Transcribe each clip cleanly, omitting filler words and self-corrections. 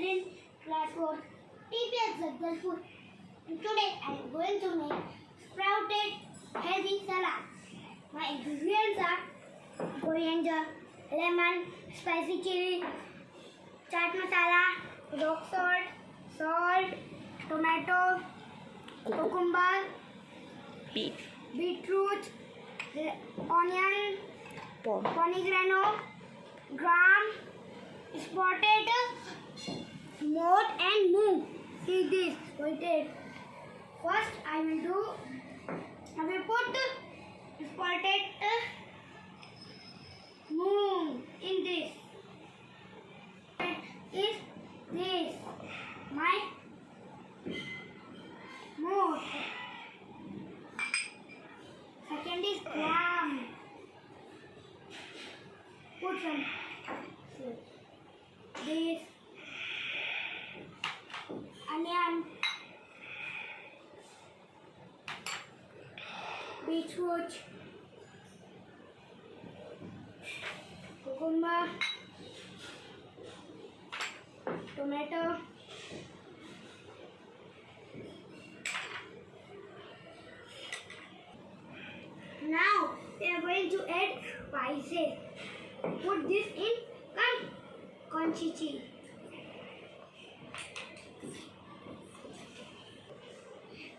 in class 4 TPS Jagdalpur. And today I am going to make sprouted healthy salad. My ingredients are coriander, lemon, spicy chili, chaat masala, rock salt, tomato, cucumber, beetroot, onion, pomegranate, gram, spotted moth and moong. See this. Wait. First I will put spotted moong in this. Is this my moth? Second is gram. Put some this onion, beetroot, cucumber, tomato, now we are going to add spices. Put this in conchichi.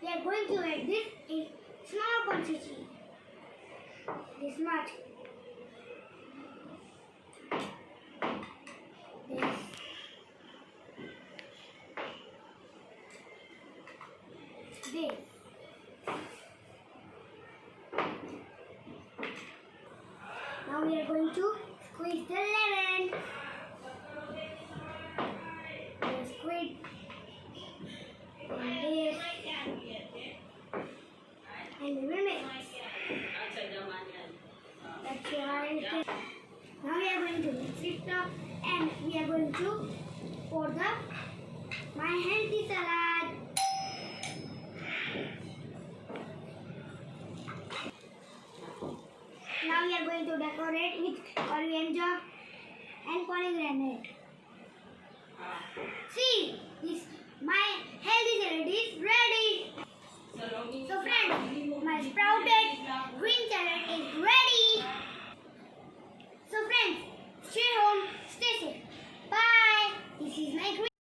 We are going to add this in small conchichi. This much. This. Now we are going to squeeze the lemon. Squeeze this. And we will mix. That's right. Now we are going to mix it up and we are going to pour my healthy salad. Now we are going to decorate with coriander and pomegranate. See, this my healthy salad is